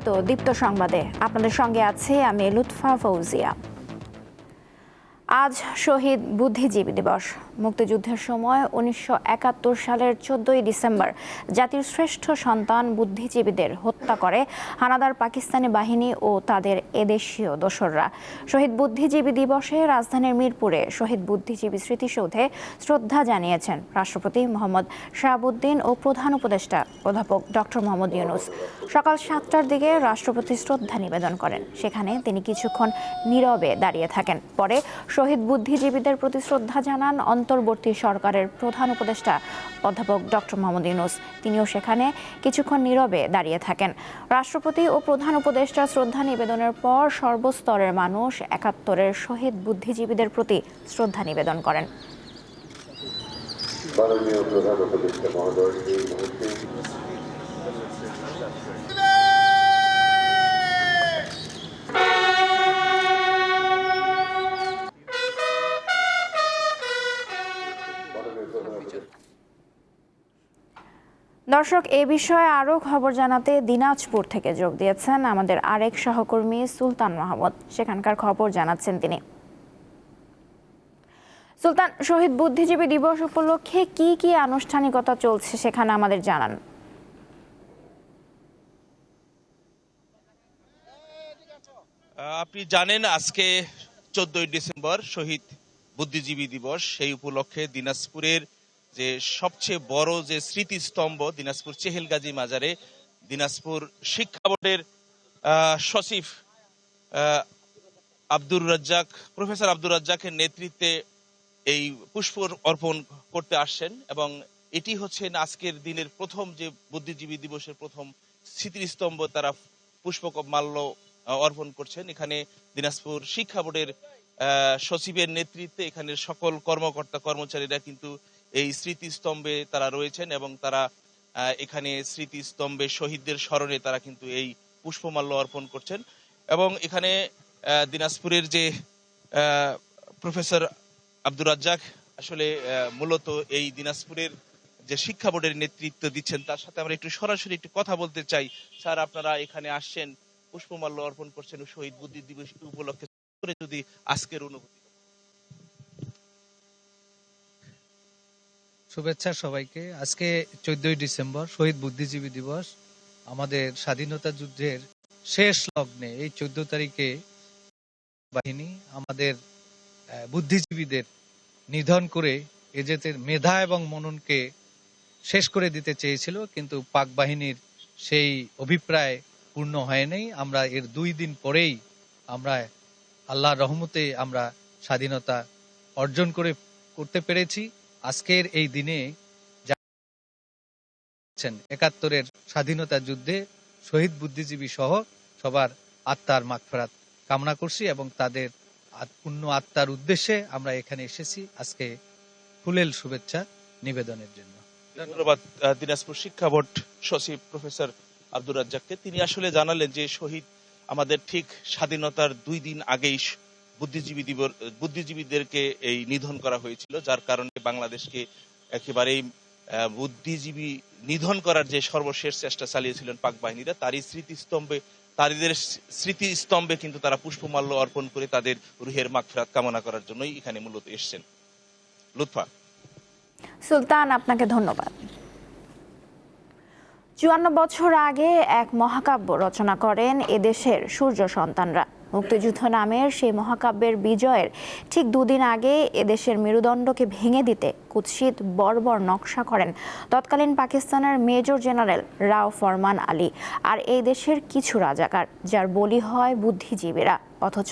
স্বাগত দীপ্ত সংবাদে। আপনাদের সঙ্গে আছে আমি লুৎফা ফৌজিয়া। আজ শহীদ বুদ্ধিজীবী দিবস। মুক্তিযুদ্ধের সময় 1971 সালের 14 ডিসেম্বর জাতির শ্রেষ্ঠ সন্তান বুদ্ধিজীবীদের হত্যা করে হানাদার পাকিস্তানি বাহিনী ও তাদের এদেশীয় দোসররা। শহীদ বুদ্ধিজীবী দিবসে রাজধানীর মিরপুরে শহীদ বুদ্ধিজীবী স্মৃতিসৌধে শ্রদ্ধা জানিয়েছেন রাষ্ট্রপতি মোহাম্মদ শাহাবুদ্দিন ও প্রধান উপদেষ্টা অধ্যাপক ডক্টর মোহাম্মদ ইউনূস। সকাল 7টার দিকে রাষ্ট্রপতি শ্রদ্ধা নিবেদন করেন। সেখানে তিনি কিছুক্ষণ নীরবে দাঁড়িয়ে থাকেন। পরে শহীদ বুদ্ধিজীবীদের প্রতি শ্রদ্ধা জানান অন্তর্বর্তী সরকারের প্রধান উপদেষ্টা অধ্যাপক ডক্টর মোহাম্মদ ইউনূস। তিনিও সেখানে কিছুক্ষণ নীরবে দাঁড়িয়ে থাকেন। রাষ্ট্রপতি ও প্রধান উপদেষ্টা শ্রদ্ধা নিবেদনের পর সর্বস্তরের মানুষ 71-এর শহীদ বুদ্ধিজীবীদের প্রতি শ্রদ্ধা নিবেদন করেন। মাননীয় প্রধান উপদেষ্টা মহোদয়, এই মুহূর্তে দর্শক, এ বিষয়ে আরও খবর জানাতে দিনাজপুর থেকে যোগ দিয়েছেন আমাদের আরেক সহকর্মী সুলতান মাহমুদ। সেখানকার খবর জানাচ্ছেন তিনি। সুলতান, শহীদ বুদ্ধিজীবী দিবস উপলক্ষে কি কি আনুষ্ঠানিকতা চলছে সেখানে আমাদের জানান। আপনি জানেন আজকে 14 ডিসেম্বর শহীদ বুদ্ধিজীবী দিবস। সেই উপলক্ষে দিনাজপুরের যে সবচেয়ে বড় যে স্মৃতিস্তম্ভ দিনাজপুর চেহেলগাজী মাজারে দিনাজপুর শিক্ষা বোর্ডের সচিব প্রফেসর আব্দুর রাজ্জাকের নেতৃত্বে এই পুষ্প অর্পণ করতে আসছেন এবং এটি হচ্ছে আজকের দিনের প্রথম যে বুদ্ধিজীবী দিবসের প্রথম স্মৃতিস্তম্ভ তারা পুষ্পমাল্য অর্পণ করছেন। এখানে দিনাজপুর শিক্ষা বোর্ডের সচিবের নেতৃত্বে এখানের সকল কর্মকর্তা কর্মচারীরা কিন্তু এই স্মৃতিস্তম্ভে তারা রয়েছেন এবং তারা এখানে স্মৃতিস্তম্ভে শহীদদের স্মরণে তারা কিন্তু এই পুষ্পমাল্য অর্পণ করছেন। এবং এখানে দিনাজপুরের যে প্রফেসর আব্দুর রাজ্জাক আসলে মূলত এই দিনাজপুরের যে শিক্ষা বোর্ডের নেতৃত্ব দিচ্ছেন, তার সাথে আমরা একটু সরাসরি একটু কথা বলতে চাই। স্যার, আপনারা এখানে আসছেন, পুষ্পমাল্য অর্পণ করছেন শহীদ বুদ্ধি দিবস উপলক্ষে, যদি আজকের অনুভূতি। শুভেচ্ছা সবাইকে। আজকে 14 ডিসেম্বর শহীদ বুদ্ধিজীবী দিবস। আমাদের স্বাধীনতা যুদ্ধের শেষ লগ্নে এই 14 তারিখে বাহিনী আমাদের বুদ্ধিজীবীদের নিধন করে এদের মেধা এবং মননকে শেষ করে দিতে চেয়েছিল, কিন্তু পাক বাহিনীর সেই অভিপ্রায় পূর্ণ হয়নি। আমরা এর 2 দিন পরেই আমরা আল্লাহর রহমতে আমরা স্বাধীনতা অর্জন করতে পেরেছি। আজকের এই দিনে 71-এর স্বাধীনতা যুদ্ধে শহীদ বুদ্ধিজীবী সহ সবার আত্মার মাগফিরাত কামনা করছি এবং তাদের পূর্ণ আত্মার উদ্দেশ্যে আমরা এখানে এসেছি আজকে ফুলেল শুভেচ্ছা নিবেদনের জন্য। ধন্যবাদ দিনাজপুর শিক্ষা বোর্ড সচিব প্রফেসর আব্দুর রাজ্জাককে। তিনি আসলে জানালেন যে শহীদ আমাদের ঠিক স্বাধীনতার 2 দিন আগেই বুদ্ধিজীবীদেরকে এই নিধন করা হয়েছিল, যার কারণে বাংলাদেশকে একেবারেই বুদ্ধিজীবী নিধন করার যে সর্বশেষ চেষ্টা চালিয়েছিলেন পাক বাহিনীরা, তাদের স্মৃতিস্তম্ভে কিন্তু তারা পুষ্পমাল্য অর্পণ করে তাদের রুহের মাগফিরাত কামনা করার জন্যই এখানে মূলত এসছেন। লুৎফা। সুলতান, আপনাকে ধন্যবাদ। 54 বছর আগে এক মহাকাব্য রচনা করেন এদেশের সূর্য সন্তানরা। মুক্তিযুদ্ধ নামের সেই মহাকাব্যের বিজয়ের ঠিক 2 দিন আগে এদেশের মেরুদণ্ডকে ভেঙে দিতে কুৎসিত বর্বর নকশা করেন তৎকালীন পাকিস্তানের মেজর জেনারেল রাও ফরমান আলী আর এই দেশের কিছু রাজাকার, যার বলি হয় বুদ্ধিজীবীরা। অথচ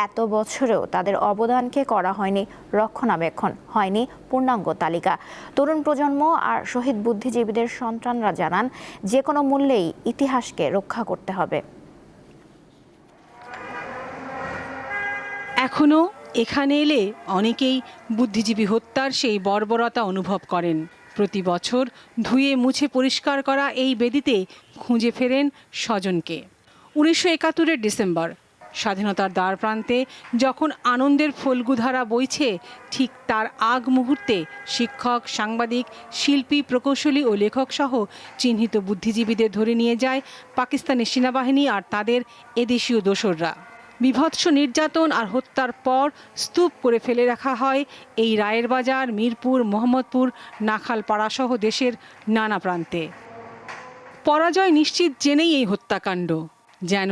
এত বছরেও তাদের অবদানকে করা হয়নি রক্ষণাবেক্ষণ, হয়নি পূর্ণাঙ্গ তালিকা। তরুণ প্রজন্ম আর শহীদ বুদ্ধিজীবীদের সন্তানরা জানান, যে কোনো মূল্যেই ইতিহাসকে রক্ষা করতে হবে। এখনও এখানে এলে অনেকেই বুদ্ধিজীবী হত্যার সেই বর্বরতা অনুভব করেন। প্রতি বছর ধুয়ে মুছে পরিষ্কার করা এই বেদিতে খুঁজে ফেরেন স্বজনকে। 1971-এর ডিসেম্বর স্বাধীনতার দ্বার প্রান্তে যখন আনন্দের ফল্গুধারা বইছে, ঠিক তার আগ মুহূর্তে শিক্ষক, সাংবাদিক, শিল্পী, প্রকৌশলী ও লেখক সহ চিহ্নিত বুদ্ধিজীবীদের ধরে নিয়ে যায় পাকিস্তানি সেনাবাহিনী আর তাদের এদেশীয় দোসররা। বিভৎস নির্যাতন আর হত্যার পর স্তূপ করে ফেলে রাখা হয় এই রায়ের বাজার, মিরপুর, মোহাম্মদপুর, নাখালপাড়া সহ দেশের নানা প্রান্তে। পরাজয় নিশ্চিত জেনেই এই হত্যাকাণ্ড, যেন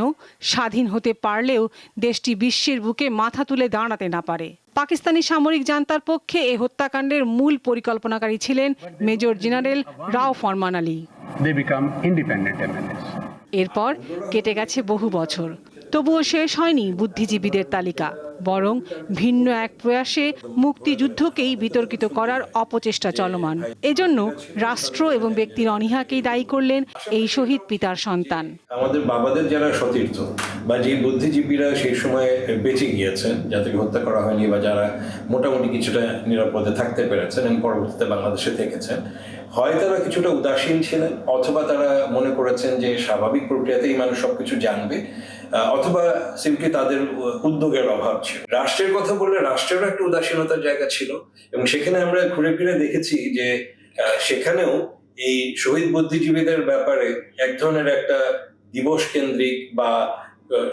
স্বাধীন হতে পারলেও দেশটি বিশ্বের বুকে মাথা তুলে দাঁড়াতে না পারে। পাকিস্তানি সামরিক জান্তার পক্ষে এই হত্যাকাণ্ডের মূল পরিকল্পনাকারী ছিলেন মেজর জেনারেল রাও ফরমান আলী। এরপর কেটে গেছে বহু বছর, তবুও শেষ হয়নি বুদ্ধিজীবীদের তালিকা, বরং ভিন্ন এক প্রয়াসে মুক্তিযুদ্ধকেই বিতর্কিত করার অপচেষ্টা চলমান। এজন্য রাষ্ট্র এবং ব্যক্তির অনীহাকেই দায়ী করলেন এই শহীদ পিতার সন্তান। আমাদের বাবাদের যারা সতীর্থ বা যে বুদ্ধিজীবীরা সেই সময় বেঁচে গিয়েছেন, যাদেরকে হত্যা করা হয়নি বা যারা মোটামুটি কিছুটা নিরাপদে থাকতে পেরেছেন এবং পরবর্তীতে বাংলাদেশে থেকেছেন, হয় তারা কিছুটা উদাসীন ছিলেন, অথবা তারা মনে করেছেন যে স্বাভাবিক প্রক্রিয়াতেই মানুষ সবকিছু জানবে, অথবা সিম্পলি তাদের উদ্যোগের অভাব ছিল। রাষ্ট্রের কথা বললে রাষ্ট্রেরও একটা উদাসীনতার জায়গা ছিল, এবং সেখানে আমরা ঘুরে ফিরে দেখেছি যে সেখানেও এই শহীদ বুদ্ধিজীবীদের ব্যাপারে এক ধরনের একটা দিবস কেন্দ্রিক বা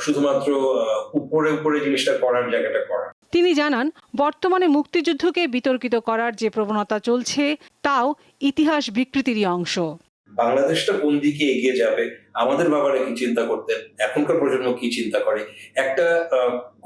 শুধুমাত্র উপরে উপরে জিনিসটা করার জায়গাটা করা। তিনি জানান, বর্তমানে মুক্তিযুদ্ধকে বিতর্কিত করার যে প্রবণতা চলছে, তাও ইতিহাস বিকৃতিরই অংশ। বাংলাদেশটা কোন দিকে এগিয়ে যাবে, আমাদের বাবারা কি চিন্তা করতেন, এখনকার প্রজন্ম কি চিন্তা করে, একটা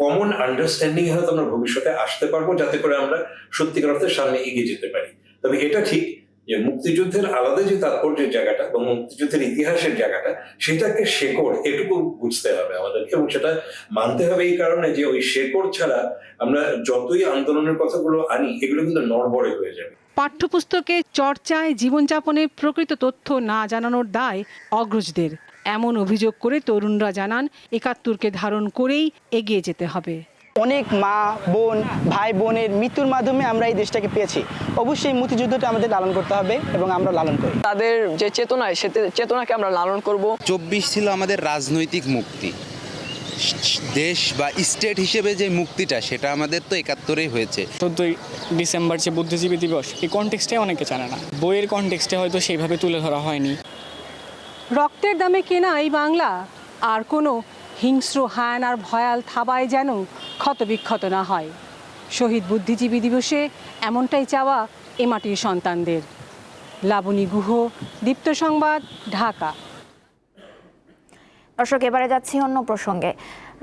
কমন আন্ডারস্ট্যান্ডিং হয়তো আমরা ভবিষ্যতে আসতে পারবো, যাতে করে আমরা সত্যিকার অর্থে সামনে এগিয়ে যেতে পারি। তবে এটা ঠিক যে মুক্তিযুদ্ধের আলাদা যে তাৎপর্যের জায়গাটা এবং মুক্তিযুদ্ধের ইতিহাসের জায়গাটা, সেটাকে শেকড় এটুকু বুঝতে হবে আমাদেরকে, এবং সেটা মানতে হবে এই কারণে যে ওই শেকড় ছাড়া আমরা যতই আন্দোলনের কথাগুলো আনি, এগুলো কিন্তু নড়বড়ে হয়ে যাবে। পাঠ্যপুস্তকে চর্চায় জীবনযাপনের প্রকৃত তথ্য না জানানোর দায় অগ্রজদের, এমন অভিযোগ করে তরুণরা জানান, ৭১কে ধারণ করেই এগিয়ে যেতে হবে। অনেক মা, বোন, ভাই বোনের মৃত্যুর মাধ্যমে আমরা এই দেশটাকে পেয়েছি। অবশ্যই মুক্তিযুদ্ধটা আমাদের লালন করতে হবে এবং আমরা লালন করি। তাদের যে চেতনায়, সে চেতনাকে আমরা লালন করব। ২৪ ছিল আমাদের রাজনৈতিক মুক্তি, দেশ বা স্টেট হিসেবে যে মুক্তিটা, সেটা আমাদের তো ৭১ই হয়েছে। ১৪ই ডিসেম্বর যে বুদ্ধিজীবী দিবস, এই কনটেক্সটে অনেকে জানে না, বইয়ের কনটেক্সটে হয়তো সেইভাবে তুলে ধরা হয়নি। রক্তের দামে কেনা এই বাংলা আর কোনো হিংস্র হায়ানার ভয়াল থাবায় যেন ক্ষতবিক্ষত না হয়। শহীদ বুদ্ধিজীবী দিবসে এমনটাই চাওয়া এ মাটির সন্তানদের। লাবণী গুহ, দীপ্ত সংবাদ, ঢাকা। দর্শক, এবারে যাচ্ছি অন্য প্রসঙ্গে।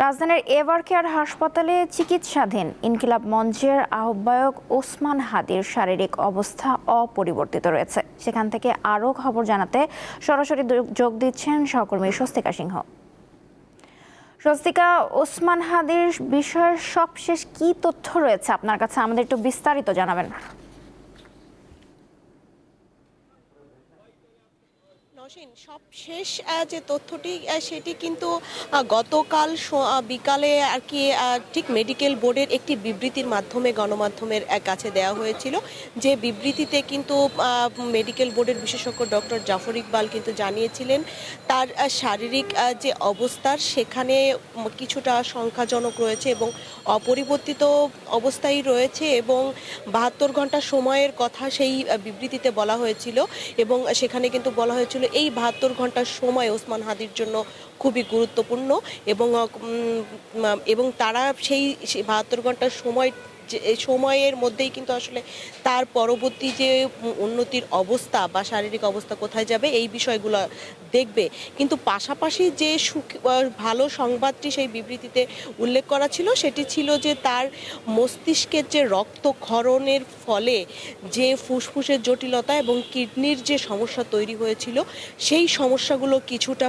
রাজধানীর এভার কেয়ার হাসপাতালে চিকিৎসাধীন ইনকিলাব মঞ্চের আহ্বায়ক ওসমান হাদির শারীরিক অবস্থা অপরিবর্তিত রয়েছে। সেখান থেকে আরও খবর জানাতে সরাসরি যোগ দিচ্ছেন সহকর্মী স্বস্তিকা সিংহ। স্বস্তিকা, ওসমান হাদির বিষয়ে সবশেষ কি তথ্য রয়েছে আপনার কাছে, আমাদের একটু বিস্তারিত জানাবেন। সবশেষ যে তথ্যটি সেটি কিন্তু গতকাল বিকালে আর কি ঠিক মেডিকেল বোর্ডের একটি বিবৃতির মাধ্যমে গণমাধ্যমের কাছে দেওয়া হয়েছিল, যে বিবৃতিতে কিন্তু মেডিকেল বোর্ডের বিশেষজ্ঞ ডক্টর জাফর ইকবাল কিন্তু জানিয়েছিলেন তার শারীরিক যে অবস্থার সেখানে কিছুটা সংখ্যাজনক রয়েছে এবং অপরিবর্তিত অবস্থায় রয়েছে, এবং ৭২ ঘন্টা সময়ের কথা সেই বিবৃতিতে বলা হয়েছিল, এবং সেখানে কিন্তু বলা হয়েছিল এই ৭২ ঘন্টার সময় ওসমান হাদির জন্য খুবই গুরুত্বপূর্ণ, এবং তারা সেই ৭২ ঘন্টার সময়ের মধ্যেই কিন্তু আসলে তার পরবর্তী যে উন্নতির অবস্থা বা শারীরিক অবস্থা কোথায় যাবে এই বিষয়গুলো দেখবে। কিন্তু পাশাপাশি যে ভালো সংবাদটি সেই বিবৃতিতে উল্লেখ করা ছিল সেটি ছিল যে তার মস্তিষ্কের যে রক্তক্ষরণের ফলে যে ফুসফুসের জটিলতা এবং কিডনির যে সমস্যা তৈরি হয়েছিল সেই সমস্যাগুলো কিছুটা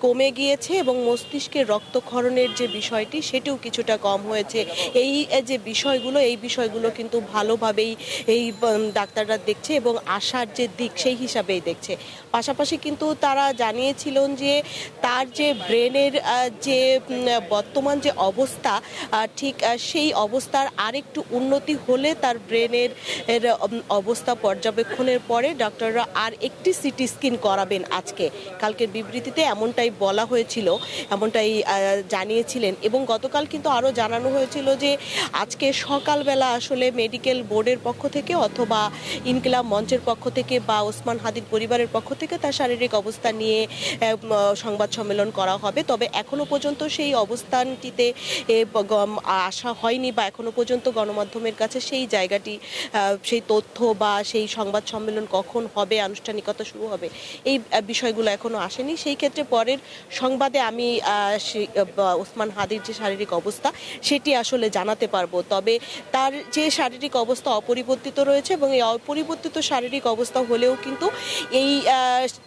কমে গিয়েছে, এবং মস্তিষ্কের রক্তক্ষরণের যে বিষয়টি সেটিও কিছুটা কম হয়েছে। এই যে বিষয়গুলো, এই বিষয়গুলো কিন্তু ভালোভাবেই এই ডাক্তাররা দেখছে এবং আশার যে দিক সেই হিসাবেই দেখছে। পাশাপাশি কিন্তু তারা জানিয়েছিলেন যে তার যে ব্রেনের যে বর্তমান যে অবস্থা, ঠিক সেই অবস্থার আরেকটু উন্নতি হলে তার ব্রেনের অবস্থা পর্যবেক্ষণের পরে ডক্টররা আর একটি সিটি স্ক্যান করাবেন আজকে। কালকের বিবৃতিতে এমনটাই বলা হয়েছিল, এমনটাই জানিয়েছিলেন। এবং গতকাল কিন্তু আরও জানানো হয়েছিল যে আজকে সকালবেলা আসলে মেডিকেল বোর্ডের পক্ষ থেকে অথবা ইনকিলাব মঞ্চের পক্ষ থেকে বা ওসমান হাদির পরিবারের পক্ষ থেকে তার শারীরিক অবস্থা নিয়ে সংবাদ সম্মেলন করা হবে। তবে এখনো পর্যন্ত সেই অবস্থানটিতে আসা হয়নি বা এখনো পর্যন্ত গণমাধ্যমের কাছে সেই জায়গাটি, সেই তথ্য বা সেই সংবাদ সম্মেলন কখন হবে, আনুষ্ঠানিকতা শুরু হবে, এই বিষয়গুলো এখনো আসেনি। সেই ক্ষেত্রে পরের সংবাদে আমি ওসমান হাদির যে শারীরিক অবস্থা সেটি আসলে জানাতে পারবো। তবে তার যে শারীরিক অবস্থা অপরিবর্তিত রয়েছে এবং এই অপরিবর্তিত শারীরিক অবস্থা হলেও কিন্তু এই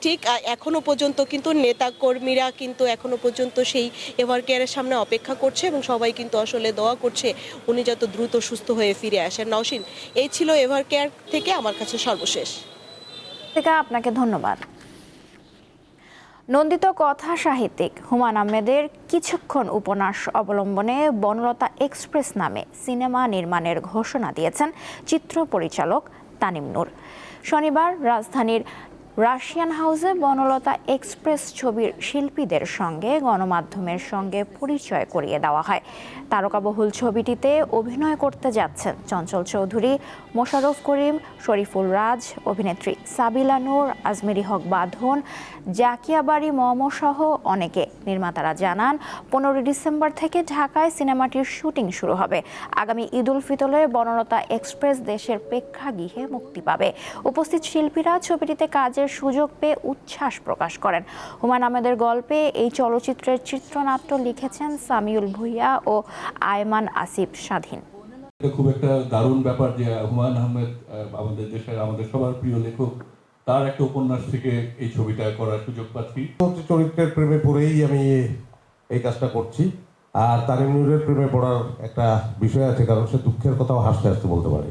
ঠিক এখনো পর্যন্ত কিন্তু নেতাকর্মীরা কিন্তু এখনো পর্যন্ত সেই এভারকেয়ারের সামনে অপেক্ষা করছে এবং সবাই কিন্তু আসলে দোয়া করছে উনি যত দ্রুত সুস্থ হয়ে ফিরে আসেন। নওশিন, এই ছিল এভারকেয়ার থেকে আমার কাছে সর্বশেষ। আপনাকে ধন্যবাদ। নন্দিত কথা সাহিত্যিক হুমায়ূন আহমেদের কিছুক্ষণ উপন্যাস অবলম্বনে বনলতা এক্সপ্রেস নামে সিনেমা নির্মাণের ঘোষণা দিয়েছেন চিত্র পরিচালক তানিম নূর। শনিবার রাজধানীর রাশিয়ান হাউসে বনলতা এক্সপ্রেস ছবির শিল্পীদের সঙ্গে গণমাধ্যমের সঙ্গে পরিচয় করিয়ে দেওয়া হয়। তারকাবহুল ছবিটিতে অভিনয় করতে যাচ্ছেন চঞ্চল চৌধুরী, মোশাররফ করিম, শরীফুল রাজ, অভিনেত্রী সাবিলা নূর, আজমেরি হক বাঁধন, জাকিয়া বাড়ি মমসহ অনেকে। নির্মাতারা জানান 15 ডিসেম্বর থেকে ঢাকায় সিনেমাটির শুটিং শুরু হবে। আগামী ঈদ উল ফিতরে বনলতা এক্সপ্রেস দেশের প্রেক্ষাগৃহে মুক্তি পাবে। উপস্থিত শিল্পীরা ছবিটিতে কাজের সুযোগ পেয়ে উচ্ছ্বাস প্রকাশ করেন। হুমায়ূন আহমেদের গল্পে এই চলচ্চিত্রের চিত্রনাট্য লিখেছেন সামিউল ভুইয়া ও আয়মান আসিফ স্বাধীন। এটা খুব একটা দারুণ ব্যাপার যে হুমায়ূন আহমেদ আমাদের দেশের, আমাদের সবার প্রিয় লেখক, তার একটা উপন্যাস থেকে এই ছবিটা করার সুযোগ পাচ্ছি। চরিত্রের প্রেমে পড়েই আমি এই কাজটা করছি। আর তানিম নূরের প্রেমে পড়ার একটা বিষয় আছে, কারণ সে দুঃখের কথাও হাসতে হাসতে বলতে পারে।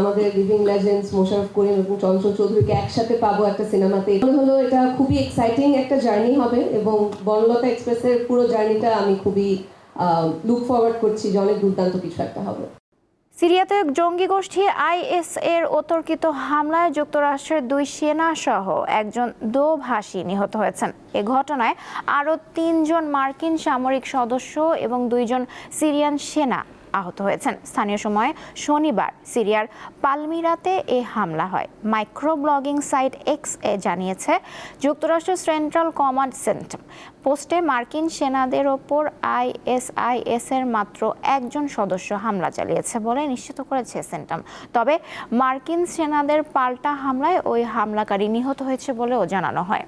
আমাদের লিভিং লেজেন্ডস মোশাররফ করিম এবং চঞ্চল চৌধুরীকে একসাথে পাবো একটা সিনেমাতে। মনে হলো এটা খুবই এক্সাইটিং একটা জার্নি হবে এবং বনলতা এক্সপ্রেসের পুরো জার্নিটা আমি খুবই লুক ফরওয়ার্ড করছি যে অনেক দুর্দান্ত কিছু একটা হবে। সিরিয়াতে জঙ্গি গোষ্ঠী আইএস এর অতর্কিত হামলায় যুক্তরাষ্ট্রের 2 সেনা সহ একজন দোভাষী নিহত হয়েছেন। এ ঘটনায় আরও 3 জন মার্কিন সামরিক সদস্য এবং 2 জন সিরিয়ান সেনা আহত হয়েছেন। স্থানীয় সময় শনিবার সিরিয়ার পালমিরাতে এ হামলা হয়। মাইক্রো ব্লগিং সাইট এক্স এ জানিয়েছে যুক্তরাষ্ট্রের সেন্ট্রাল কমান্ড সেন্টার পোস্টে মার্কিন সেনাদের ওপর আইএসআইএস এর মাত্র 1 জন সদস্য হামলা চালিয়েছে বলে নিশ্চিত করেছে সেন্টাম। তবে মার্কিন সেনাদের পাল্টা হামলায় ওই হামলাকারী নিহত হয়েছে বলেও জানানো হয়।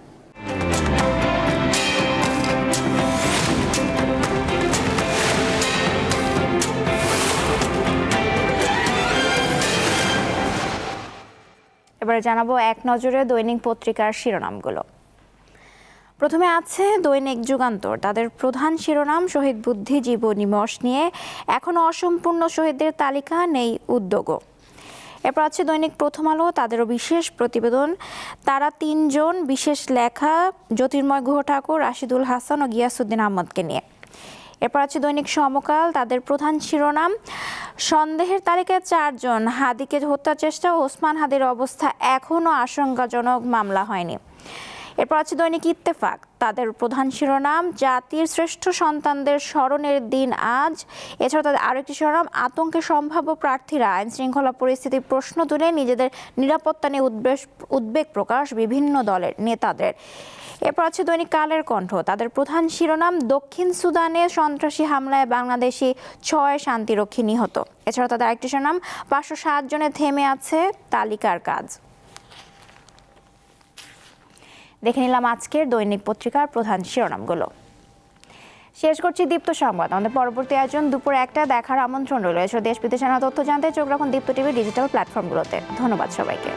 এবারে জানাবো এক নজরে দৈনিক পত্রিকার শিরোনামগুলো। প্রথমে আছে দৈনিক যুগান্তর। তাদের প্রধান শিরোনাম শহীদ বুদ্ধিজীবী দিবস নিয়ে এখনো অসম্পূর্ণ শহীদদের তালিকা, নেই উদ্যোগও। এরপর আছে দৈনিক প্রথম আলো। তাদেরও বিশেষ প্রতিবেদন, তারা 3 জন, বিশেষ লেখা জ্যোতির্ময় গুহ ঠাকুর, রাশিদুল হাসান ও গিয়াসউদ্দিন আহমদকে নিয়ে। এরপর আছে দৈনিক সমকাল। তাদের প্রধান শিরোনাম সন্দেহের তালিকায় 4 জন, হাদিকে হত্যা চেষ্টা ও ওসমান হাদির অবস্থা এখনও আশঙ্কাজনক, মামলা হয়নি। এরপর আছে দৈনিক ইত্তেফাক। তাদের প্রধান শিরোনাম জাতির শ্রেষ্ঠ সন্তানদের স্মরণের দিন আজ। এছাড়া তাদের আরেকটি শিরোনাম আতঙ্কে সম্ভাব্য প্রার্থীরা, আইন শৃঙ্খলা পরিস্থিতির প্রশ্ন তুলে নিজেদের নিরাপত্তা নিয়ে উদ্বেগ প্রকাশ বিভিন্ন দলের নেতাদের। এরপর আছে দৈনিক কালের কণ্ঠ। তাদের প্রধান শিরোনাম দক্ষিণ সুদানে সন্ত্রাসী হামলায় বাংলাদেশি 6 শান্তিরক্ষী নিহত। এছাড়া তাদের আরেকটি শিরোনাম 507 জনে থেমে আছে তালিকার কাজ। দেখে নিলাম আজকের দৈনিক পত্রিকার প্রধান শিরোনামগুলো। শেষ করছি দীপ্ত সংবাদ। আমাদের পরবর্তী আয়োজন দুপুর 1টায় দেখার আমন্ত্রণ রইল। এসব দেশ বিদেশের তথ্য জানতে চোখ রাখুন দীপ্ত টিভি ডিজিটাল প্ল্যাটফর্মগুলোতে। ধন্যবাদ সবাইকে।